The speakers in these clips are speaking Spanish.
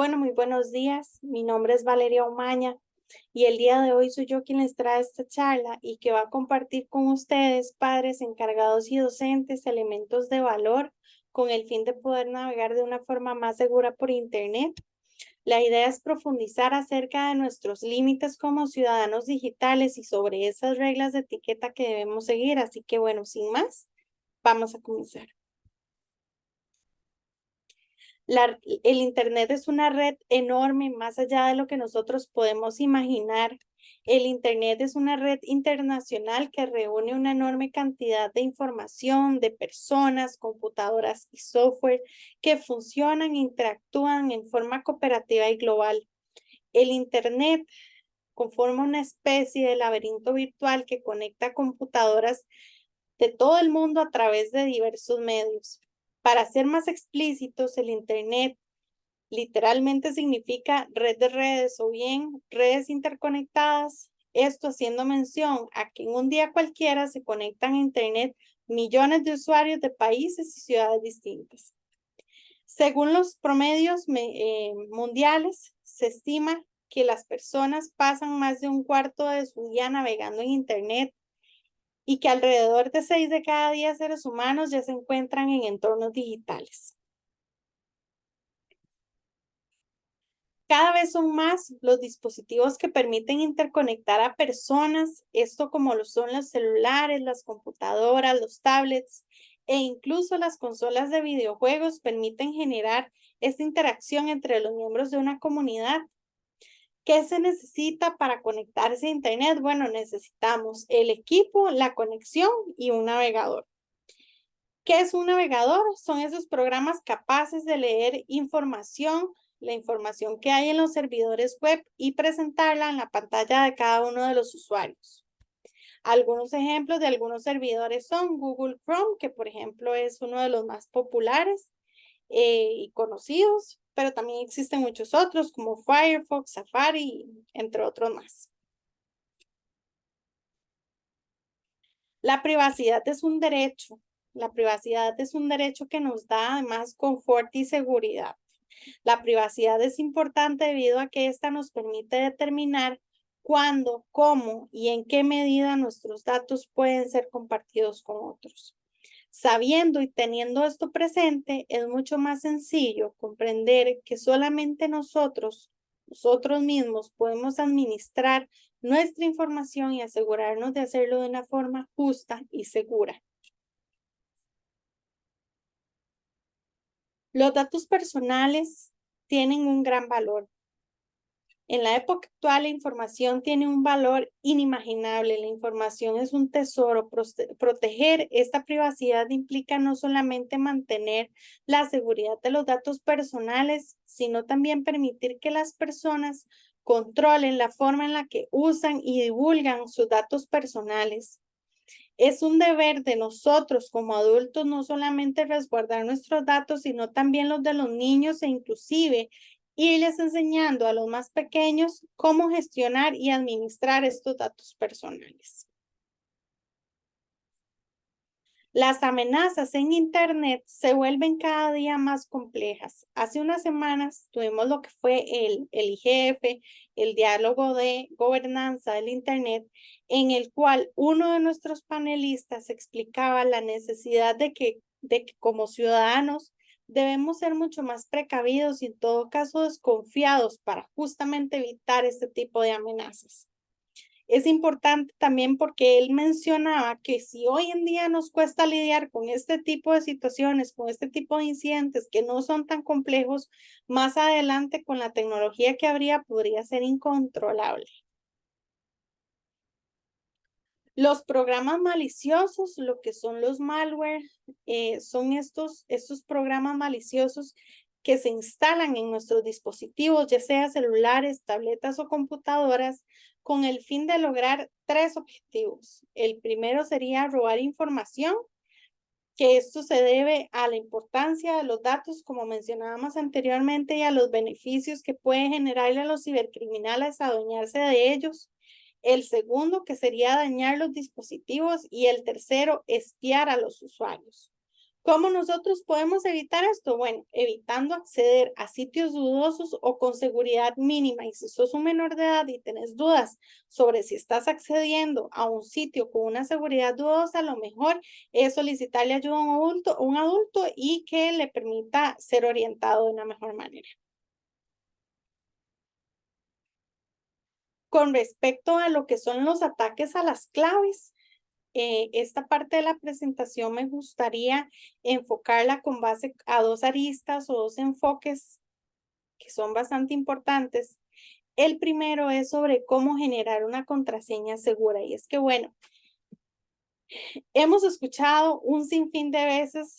Bueno, muy buenos días. Mi nombre es Valeria Omaña y el día de hoy soy yo quien les trae esta charla y que va a compartir con ustedes, padres, encargados y docentes, elementos de valor con el fin de poder navegar de una forma más segura por Internet. La idea es profundizar acerca de nuestros límites como ciudadanos digitales y sobre esas reglas de etiqueta que debemos seguir. Así que bueno, sin más, vamos a comenzar. El Internet es una red enorme, más allá de lo que nosotros podemos imaginar. El Internet es una red internacional que reúne una enorme cantidad de información, de personas, computadoras y software que funcionan e interactúan en forma cooperativa y global. El Internet conforma una especie de laberinto virtual que conecta computadoras de todo el mundo a través de diversos medios. Para ser más explícitos, el Internet literalmente significa red de redes o bien redes interconectadas. Esto haciendo mención a que en un día cualquiera se conectan a Internet millones de usuarios de países y ciudades distintas. Según los promedios mundiales, se estima que las personas pasan más de un cuarto de su día navegando en Internet y que alrededor de 6 de cada 10 seres humanos ya se encuentran en entornos digitales. Cada vez son más los dispositivos que permiten interconectar a personas, esto como lo son los celulares, las computadoras, los tablets e incluso las consolas de videojuegos permiten generar esta interacción entre los miembros de una comunidad. ¿Qué se necesita para conectarse a Internet? Bueno, necesitamos el equipo, la conexión y un navegador. ¿Qué es un navegador? Son esos programas capaces de leer información, la información que hay en los servidores web y presentarla en la pantalla de cada uno de los usuarios. Algunos ejemplos de algunos servidores son Google Chrome, que por ejemplo es uno de los más populares y conocidos, pero también existen muchos otros como Firefox, Safari, entre otros más. La privacidad es un derecho. La privacidad es un derecho que nos da además confort y seguridad. La privacidad es importante debido a que esta nos permite determinar cuándo, cómo y en qué medida nuestros datos pueden ser compartidos con otros. Sabiendo y teniendo esto presente, es mucho más sencillo comprender que solamente nosotros mismos podemos administrar nuestra información y asegurarnos de hacerlo de una forma justa y segura. Los datos personales tienen un gran valor. En la época actual, la información tiene un valor inimaginable. La información es un tesoro. Proteger esta privacidad implica no solamente mantener la seguridad de los datos personales, sino también permitir que las personas controlen la forma en la que usan y divulgan sus datos personales. Es un deber de nosotros como adultos no solamente resguardar nuestros datos, sino también los de los niños e inclusive irles enseñando a los más pequeños cómo gestionar y administrar estos datos personales. Las amenazas en Internet se vuelven cada día más complejas. Hace unas semanas tuvimos lo que fue el IGF, el diálogo de gobernanza del Internet, en el cual uno de nuestros panelistas explicaba la necesidad de que como ciudadanos debemos ser mucho más precavidos y en todo caso desconfiados para justamente evitar este tipo de amenazas. Es importante también porque él mencionaba que si hoy en día nos cuesta lidiar con este tipo de situaciones, con este tipo de incidentes que no son tan complejos, más adelante con la tecnología que habría podría ser incontrolable. Los programas maliciosos, lo que son los malware, son estos programas maliciosos que se instalan en nuestros dispositivos, ya sea celulares, tabletas o computadoras, con el fin de lograr 3 objetivos. El primero sería robar información, que esto se debe a la importancia de los datos, como mencionábamos anteriormente, y a los beneficios que puede generarle a los cibercriminales adueñarse de ellos. El segundo, que sería dañar los dispositivos, y el tercero, espiar a los usuarios. ¿Cómo nosotros podemos evitar esto? Bueno, evitando acceder a sitios dudosos o con seguridad mínima. Y si sos un menor de edad y tenés dudas sobre si estás accediendo a un sitio con una seguridad dudosa, lo mejor es solicitarle ayuda a un adulto y que le permita ser orientado de una mejor manera. Con respecto a lo que son los ataques a las claves, esta parte de la presentación me gustaría enfocarla con base a dos aristas o dos enfoques que son bastante importantes. El primero es sobre cómo generar una contraseña segura. Y es que, bueno, hemos escuchado un sinfín de veces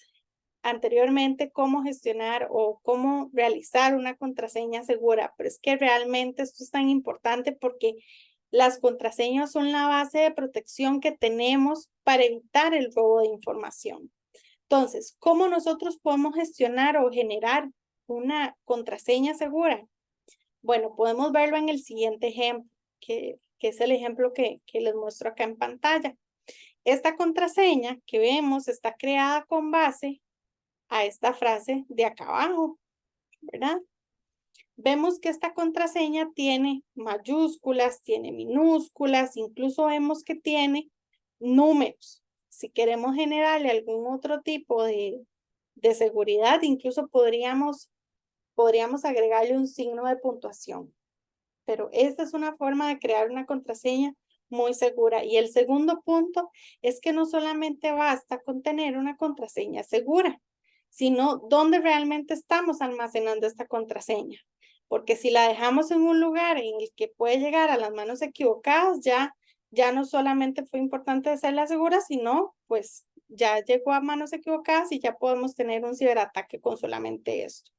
anteriormente cómo gestionar o cómo realizar una contraseña segura, pero es que realmente esto es tan importante porque las contraseñas son la base de protección que tenemos para evitar el robo de información. Entonces, ¿cómo nosotros podemos gestionar o generar una contraseña segura? Bueno, podemos verlo en el siguiente ejemplo, que es el ejemplo que les muestro acá en pantalla. Esta contraseña que vemos está creada con base a esta frase de acá abajo, ¿verdad? Vemos que esta contraseña tiene mayúsculas, tiene minúsculas, incluso vemos que tiene números. Si queremos generarle algún otro tipo de seguridad, incluso podríamos agregarle un signo de puntuación. Pero esta es una forma de crear una contraseña muy segura. Y el segundo punto es que no solamente basta con tener una contraseña segura, sino dónde realmente estamos almacenando esta contraseña. Porque si la dejamos en un lugar en el que puede llegar a las manos equivocadas, ya no solamente fue importante hacerla segura, sino pues ya llegó a manos equivocadas y ya podemos tener un ciberataque con solamente esto.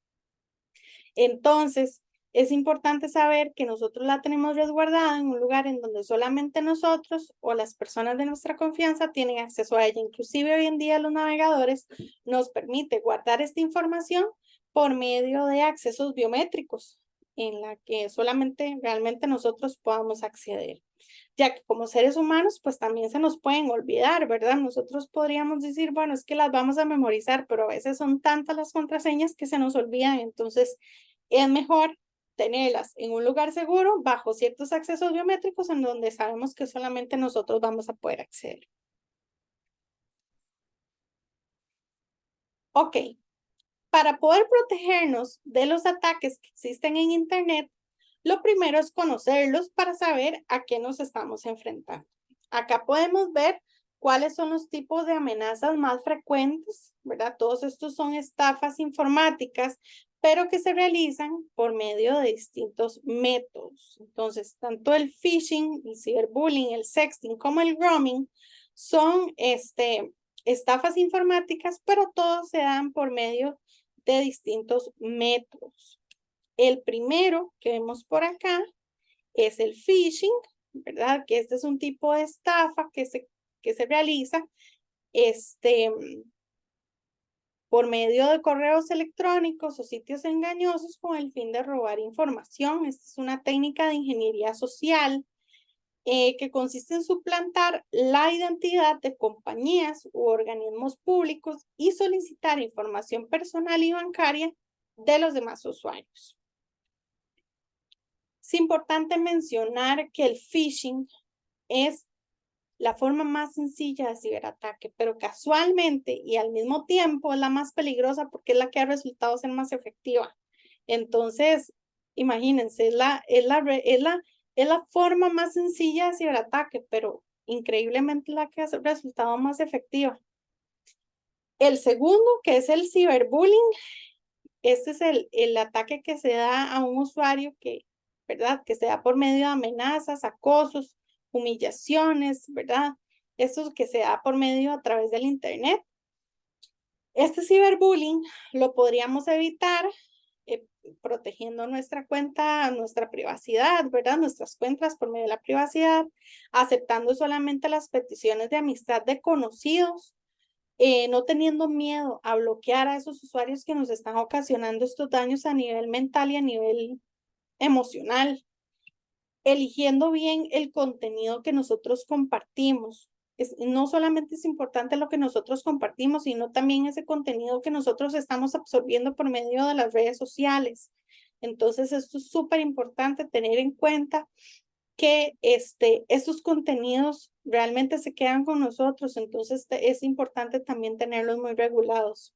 Entonces, es importante saber que nosotros la tenemos resguardada en un lugar en donde solamente nosotros o las personas de nuestra confianza tienen acceso a ella. Inclusive hoy en día los navegadores nos permite guardar esta información por medio de accesos biométricos en la que solamente realmente nosotros podamos acceder. Ya que como seres humanos, pues también se nos pueden olvidar, ¿verdad? Nosotros podríamos decir, bueno, es que las vamos a memorizar, pero a veces son tantas las contraseñas que se nos olvidan. Entonces, es mejor tenerlas en un lugar seguro, bajo ciertos accesos biométricos, en donde sabemos que solamente nosotros vamos a poder acceder. Ok, para poder protegernos de los ataques que existen en Internet, lo primero es conocerlos para saber a qué nos estamos enfrentando. Acá podemos ver cuáles son los tipos de amenazas más frecuentes, ¿verdad? Todos estos son estafas informáticas, pero que se realizan por medio de distintos métodos. Entonces, tanto el phishing, el ciberbullying, el sexting como el grooming son estafas informáticas, pero todos se dan por medio de distintos métodos. El primero que vemos por acá es el phishing, ¿verdad? Que este es un tipo de estafa que se realiza por medio de correos electrónicos o sitios engañosos con el fin de robar información. Esta es una técnica de ingeniería social que consiste en suplantar la identidad de compañías u organismos públicos y solicitar información personal y bancaria de los demás usuarios. Es importante mencionar que el phishing es la forma más sencilla de ciberataque, pero casualmente y al mismo tiempo es la más peligrosa porque es la que ha resultado ser más efectiva. Entonces, imagínense, es la forma más sencilla de ciberataque, pero increíblemente la que ha resultado más efectiva. El segundo, que es el ciberbullying, este es el ataque que se da a un usuario ¿verdad? Que se da por medio de amenazas, acosos, humillaciones, ¿verdad? Esto que se da por medio a través del Internet. Este ciberbullying lo podríamos evitar protegiendo nuestra cuenta, nuestra privacidad, ¿verdad? Nuestras cuentas por medio de la privacidad, aceptando solamente las peticiones de amistad de conocidos, no teniendo miedo a bloquear a esos usuarios que nos están ocasionando estos daños a nivel mental y a nivel emocional, eligiendo bien el contenido que nosotros compartimos, no solamente es importante lo que nosotros compartimos, sino también ese contenido que nosotros estamos absorbiendo por medio de las redes sociales. Entonces, esto es súper importante tener en cuenta que estos contenidos realmente se quedan con nosotros, entonces es importante también tenerlos muy regulados.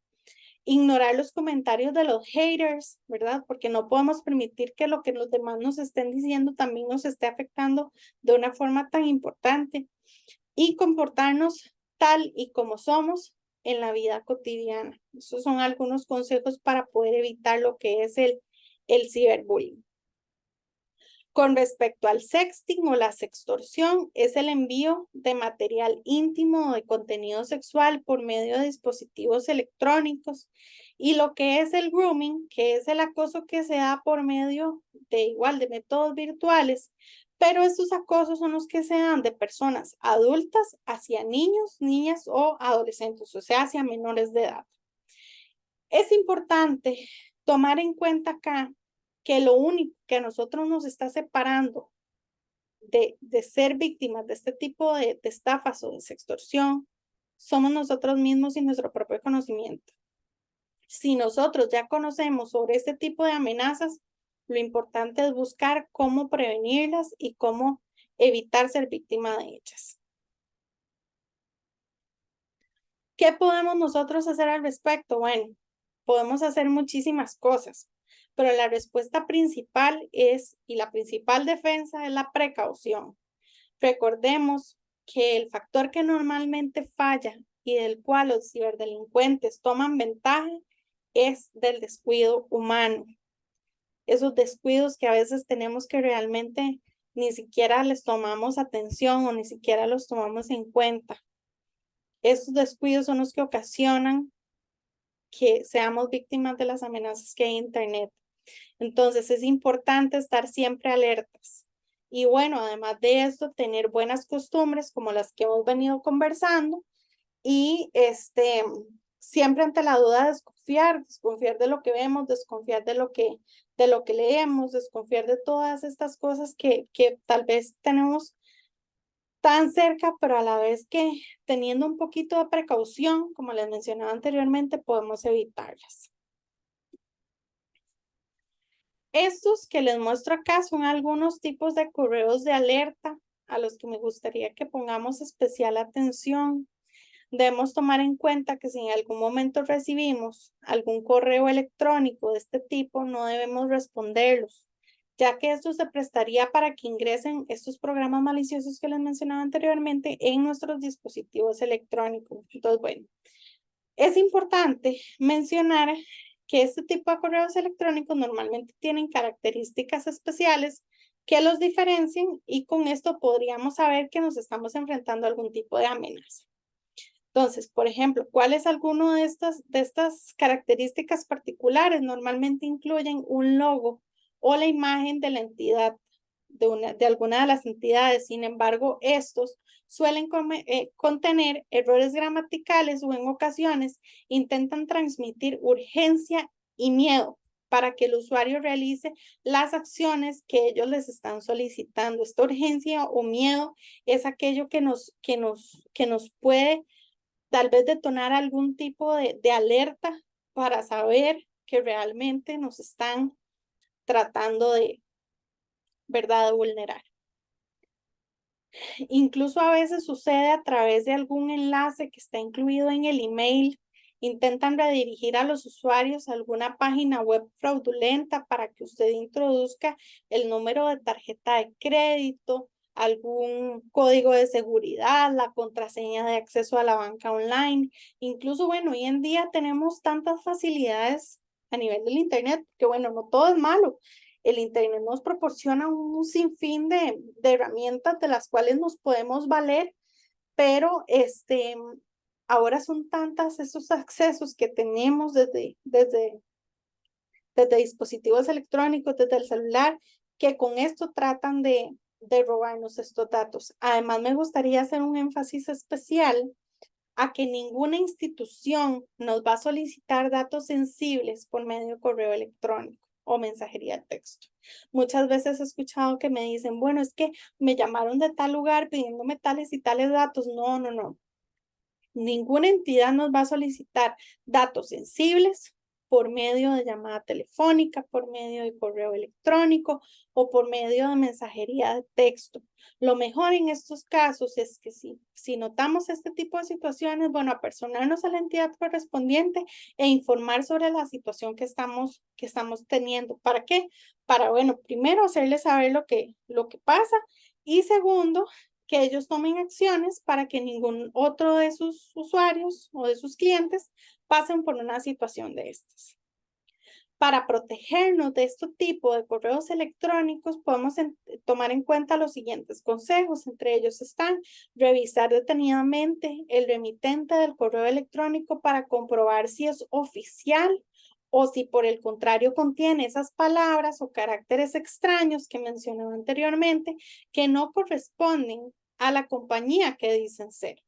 Ignorar los comentarios de los haters, ¿verdad? Porque no podemos permitir que lo que los demás nos estén diciendo también nos esté afectando de una forma tan importante. Y comportarnos tal y como somos en la vida cotidiana. Esos son algunos consejos para poder evitar lo que es el ciberbullying. Con respecto al sexting o la sextorsión, es el envío de material íntimo o de contenido sexual por medio de dispositivos electrónicos. Y lo que es el grooming, que es el acoso que se da por medio de métodos virtuales, pero estos acosos son los que se dan de personas adultas hacia niños, niñas o adolescentes, o sea, hacia menores de edad. Es importante tomar en cuenta acá que lo único que a nosotros nos está separando de ser víctimas de este tipo de estafas o de sextorsión somos nosotros mismos y nuestro propio conocimiento. Si nosotros ya conocemos sobre este tipo de amenazas, lo importante es buscar cómo prevenirlas y cómo evitar ser víctima de ellas. ¿Qué podemos nosotros hacer al respecto? Bueno, podemos hacer muchísimas cosas, pero la respuesta principal y la principal defensa es la precaución. Recordemos que el factor que normalmente falla y del cual los ciberdelincuentes toman ventaja es del descuido humano. Esos descuidos que a veces tenemos que realmente ni siquiera les tomamos atención o ni siquiera los tomamos en cuenta. Estos descuidos son los que ocasionan que seamos víctimas de las amenazas que hay en Internet. Entonces es importante estar siempre alertas. Y bueno, además de esto, tener buenas costumbres como las que hemos venido conversando y siempre ante la duda desconfiar de lo que vemos, desconfiar de lo que leemos, desconfiar de todas estas cosas que tal vez tenemos tan cerca, pero a la vez que teniendo un poquito de precaución, como les mencionaba anteriormente, podemos evitarlas. Estos que les muestro acá son algunos tipos de correos de alerta a los que me gustaría que pongamos especial atención. Debemos tomar en cuenta que si en algún momento recibimos algún correo electrónico de este tipo, no debemos responderlos, ya que esto se prestaría para que ingresen estos programas maliciosos que les mencionaba anteriormente en nuestros dispositivos electrónicos. Entonces, bueno, es importante mencionar que este tipo de correos electrónicos normalmente tienen características especiales que los diferencian y con esto podríamos saber que nos estamos enfrentando a algún tipo de amenaza. Entonces, por ejemplo, ¿cuál es alguno de estas características particulares? Normalmente incluyen un logo o la imagen de la entidad, de alguna de las entidades. Sin embargo, estos suelen contener errores gramaticales o en ocasiones intentan transmitir urgencia y miedo para que el usuario realice las acciones que ellos les están solicitando. Esta urgencia o miedo es aquello que nos puede tal vez detonar algún tipo de alerta para saber que realmente nos están tratando de, ¿verdad?, de vulnerar. Incluso a veces sucede a través de algún enlace que está incluido en el email. Intentan redirigir a los usuarios a alguna página web fraudulenta para que usted introduzca el número de tarjeta de crédito, algún código de seguridad, la contraseña de acceso a la banca online. Incluso, bueno, hoy en día tenemos tantas facilidades a nivel del Internet, que bueno, no todo es malo. El Internet nos proporciona un sinfín de herramientas de las cuales nos podemos valer, pero ahora son tantas esos accesos que tenemos desde dispositivos electrónicos, desde el celular, que con esto tratan de robarnos estos datos. Además, me gustaría hacer un énfasis especial a que ninguna institución nos va a solicitar datos sensibles por medio de correo electrónico. o mensajería de texto. Muchas veces he escuchado que me dicen, bueno, es que me llamaron de tal lugar pidiéndome tales y tales datos. No, no, no. Ninguna entidad nos va a solicitar datos sensibles por medio de llamada telefónica, por medio de correo electrónico o por medio de mensajería de texto. Lo mejor en estos casos es que si notamos este tipo de situaciones, bueno, apersonarnos a la entidad correspondiente e informar sobre la situación que estamos teniendo. ¿Para qué? Para, bueno, primero hacerles saber lo que pasa y segundo, que ellos tomen acciones para que ningún otro de sus usuarios o de sus clientes pasen por una situación de estas. Para protegernos de este tipo de correos electrónicos, podemos tomar en cuenta los siguientes consejos. Entre ellos están revisar detenidamente el remitente del correo electrónico para comprobar si es oficial o si por el contrario contiene esas palabras o caracteres extraños que mencionaba anteriormente que no corresponden a la compañía que dicen ser.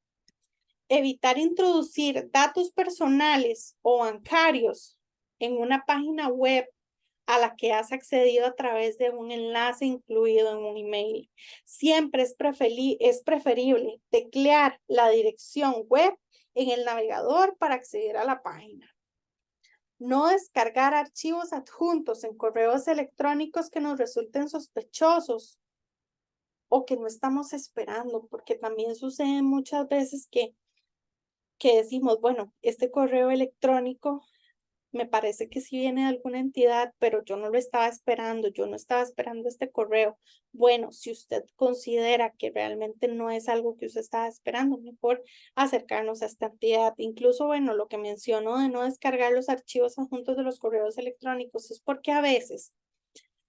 Evitar introducir datos personales o bancarios en una página web a la que has accedido a través de un enlace incluido en un email. Siempre es preferible teclear la dirección web en el navegador para acceder a la página. No descargar archivos adjuntos en correos electrónicos que nos resulten sospechosos o que no estamos esperando, porque también sucede muchas veces que decimos, bueno, este correo electrónico me parece que sí viene de alguna entidad, pero yo no lo estaba esperando, yo no estaba esperando este correo. Bueno, si usted considera que realmente no es algo que usted estaba esperando, mejor acercarnos a esta entidad. Incluso, bueno, lo que menciono de no descargar los archivos adjuntos de los correos electrónicos es porque a veces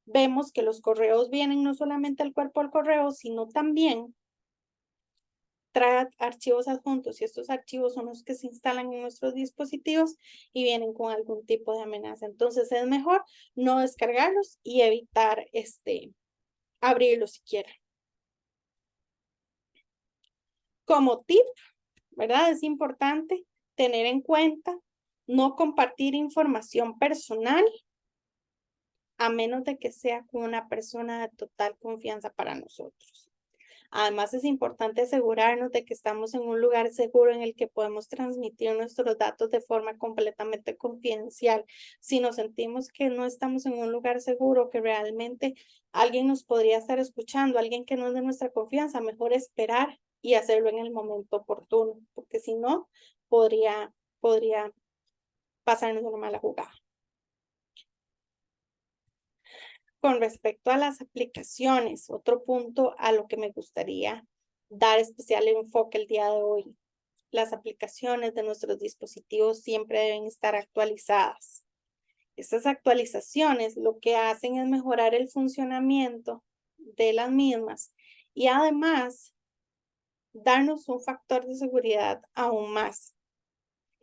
vemos que los correos vienen no solamente al cuerpo del correo, sino también trae archivos adjuntos y estos archivos son los que se instalan en nuestros dispositivos y vienen con algún tipo de amenaza. Entonces es mejor no descargarlos y evitar abrirlos siquiera. Como tip, ¿verdad? Es importante tener en cuenta no compartir información personal a menos de que sea con una persona de total confianza para nosotros. Además, es importante asegurarnos de que estamos en un lugar seguro en el que podemos transmitir nuestros datos de forma completamente confidencial. Si nos sentimos que no estamos en un lugar seguro, que realmente alguien nos podría estar escuchando, alguien que no es de nuestra confianza, mejor esperar y hacerlo en el momento oportuno, porque si no, podría pasarnos una mala jugada. Con respecto a las aplicaciones, otro punto a lo que me gustaría dar especial enfoque el día de hoy. Las aplicaciones de nuestros dispositivos siempre deben estar actualizadas. Estas actualizaciones lo que hacen es mejorar el funcionamiento de las mismas y además darnos un factor de seguridad aún más.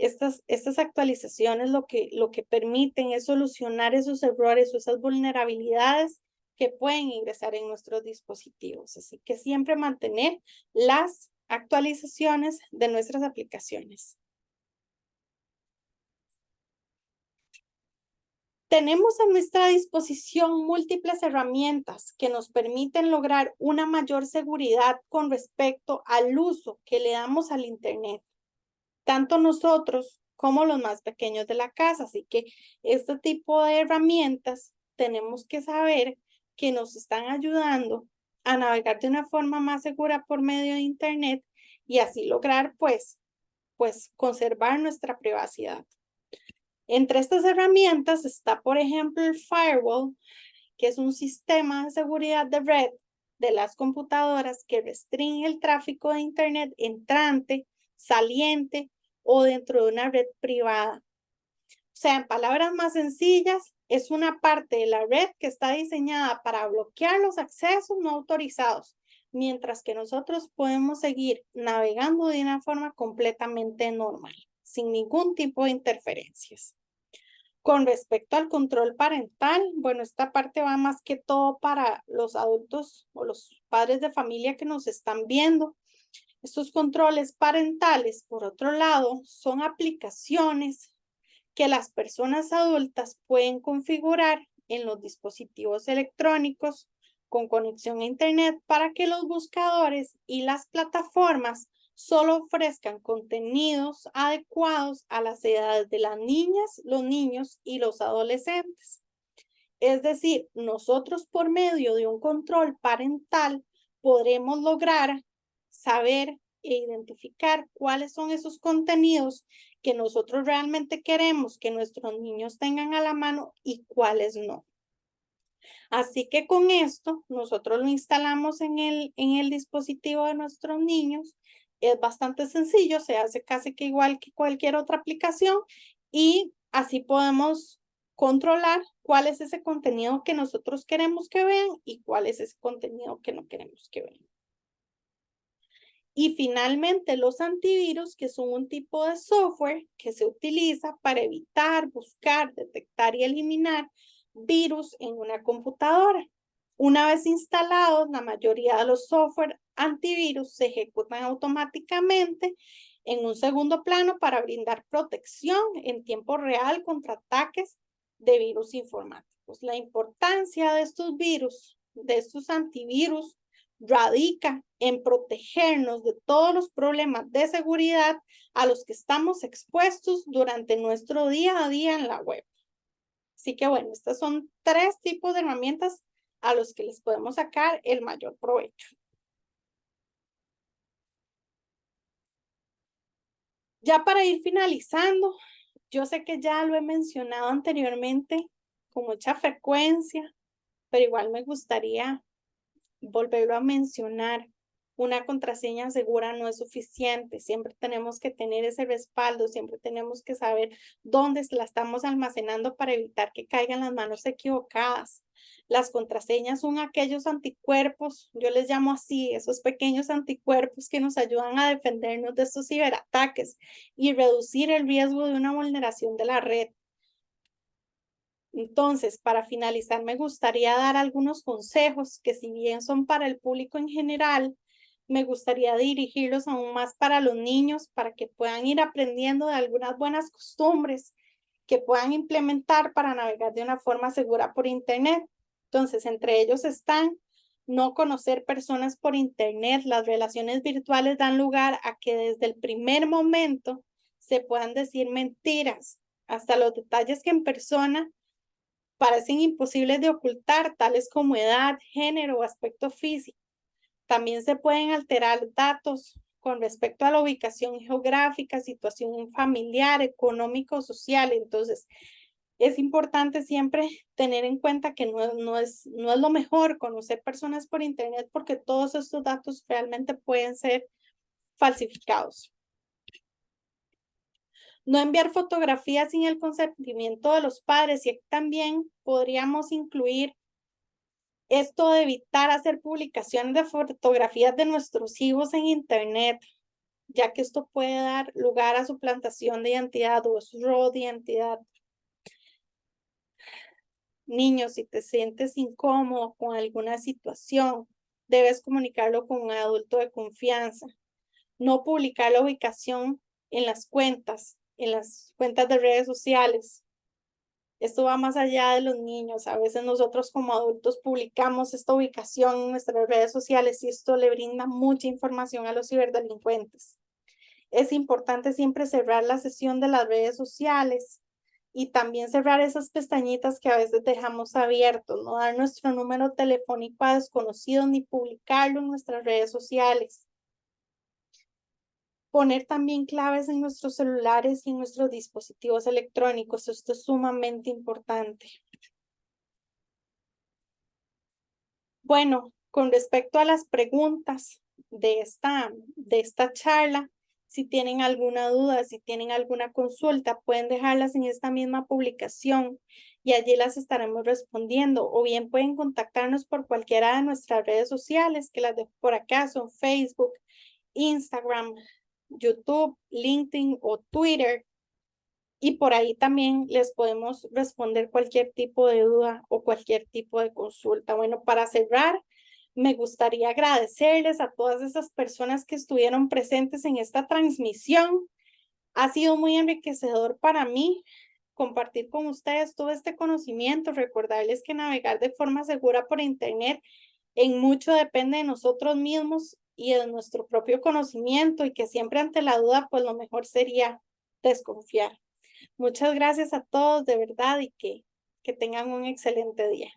Estas actualizaciones lo que permiten es solucionar esos errores o esas vulnerabilidades que pueden ingresar en nuestros dispositivos. Así que siempre mantener las actualizaciones de nuestras aplicaciones. Tenemos a nuestra disposición múltiples herramientas que nos permiten lograr una mayor seguridad con respecto al uso que le damos al Internet. Tanto nosotros como los más pequeños de la casa. Así que este tipo de herramientas tenemos que saber que nos están ayudando a navegar de una forma más segura por medio de Internet y así lograr pues conservar nuestra privacidad. Entre estas herramientas está, por ejemplo, el firewall, que es un sistema de seguridad de red de las computadoras que restringe el tráfico de Internet entrante, saliente o dentro de una red privada. O sea, en palabras más sencillas, es una parte de la red que está diseñada para bloquear los accesos no autorizados, mientras que nosotros podemos seguir navegando de una forma completamente normal, sin ningún tipo de interferencias. Con respecto al control parental, bueno, esta parte va más que todo para los adultos o los padres de familia que nos están viendo. Estos controles parentales, por otro lado, son aplicaciones que las personas adultas pueden configurar en los dispositivos electrónicos con conexión a Internet para que los buscadores y las plataformas solo ofrezcan contenidos adecuados a las edades de las niñas, los niños y los adolescentes. Es decir, nosotros por medio de un control parental podremos lograr saber e identificar cuáles son esos contenidos que nosotros realmente queremos que nuestros niños tengan a la mano y cuáles no. Así que con esto nosotros lo instalamos en el dispositivo de nuestros niños. Es bastante sencillo, se hace casi que igual que cualquier otra aplicación y así podemos controlar cuál es ese contenido que nosotros queremos que vean y cuál es ese contenido que no queremos que vean. Y finalmente los antivirus, que son un tipo de software que se utiliza para evitar, buscar, detectar y eliminar virus en una computadora. Una vez instalados, la mayoría de los software antivirus se ejecutan automáticamente en un segundo plano para brindar protección en tiempo real contra ataques de virus informáticos. La importancia de estos virus, de estos antivirus, radica en protegernos de todos los problemas de seguridad a los que estamos expuestos durante nuestro día a día en la web. Así que bueno, estas son 3 tipos de herramientas a los que les podemos sacar el mayor provecho. Ya para ir finalizando, yo sé que ya lo he mencionado anteriormente con mucha frecuencia, pero igual me gustaría volverlo a mencionar. Una contraseña segura no es suficiente, siempre tenemos que tener ese respaldo, siempre tenemos que saber dónde la estamos almacenando para evitar que caigan las manos equivocadas. Las contraseñas son aquellos anticuerpos, yo les llamo así, esos pequeños anticuerpos que nos ayudan a defendernos de estos ciberataques y reducir el riesgo de una vulneración de la red. Entonces, para finalizar, me gustaría dar algunos consejos que si bien son para el público en general, me gustaría dirigirlos aún más para los niños, para que puedan ir aprendiendo de algunas buenas costumbres que puedan implementar para navegar de una forma segura por Internet. Entonces, entre ellos están no conocer personas por Internet. Las relaciones virtuales dan lugar a que desde el primer momento se puedan decir mentiras, hasta los detalles que en persona parecen imposibles de ocultar, tales como edad, género o aspecto físico. También se pueden alterar datos con respecto a la ubicación geográfica, situación familiar, económico, social. Entonces, es importante siempre tener en cuenta que no es lo mejor conocer personas por Internet porque todos estos datos realmente pueden ser falsificados. No enviar fotografías sin el consentimiento de los padres, y también podríamos incluir esto de evitar hacer publicaciones de fotografías de nuestros hijos en Internet, ya que esto puede dar lugar a suplantación de identidad o su robo de identidad. Niños, si te sientes incómodo con alguna situación, debes comunicarlo con un adulto de confianza. No publicar la ubicación en las cuentas de redes sociales. Esto va más allá de los niños. A veces nosotros como adultos publicamos esta ubicación en nuestras redes sociales y esto le brinda mucha información a los ciberdelincuentes. Es importante siempre cerrar la sesión de las redes sociales y también cerrar esas pestañitas que a veces dejamos abiertos, no dar nuestro número telefónico a desconocidos ni publicarlo en nuestras redes sociales. Poner también claves en nuestros celulares y en nuestros dispositivos electrónicos. Esto es sumamente importante. Bueno, con respecto a las preguntas de esta charla, si tienen alguna duda, si tienen alguna consulta, pueden dejarlas en esta misma publicación y allí las estaremos respondiendo. O bien pueden contactarnos por cualquiera de nuestras redes sociales, que las dejo por acá, son Facebook, Instagram, YouTube, LinkedIn o Twitter. Y por ahí también les podemos responder cualquier tipo de duda o cualquier tipo de consulta. Bueno, para cerrar, me gustaría agradecerles a todas esas personas que estuvieron presentes en esta transmisión. Ha sido muy enriquecedor para mí compartir con ustedes todo este conocimiento, recordarles que navegar de forma segura por Internet en mucho depende de nosotros mismos y de nuestro propio conocimiento y que siempre ante la duda, pues lo mejor sería desconfiar. Muchas gracias a todos de verdad y que tengan un excelente día.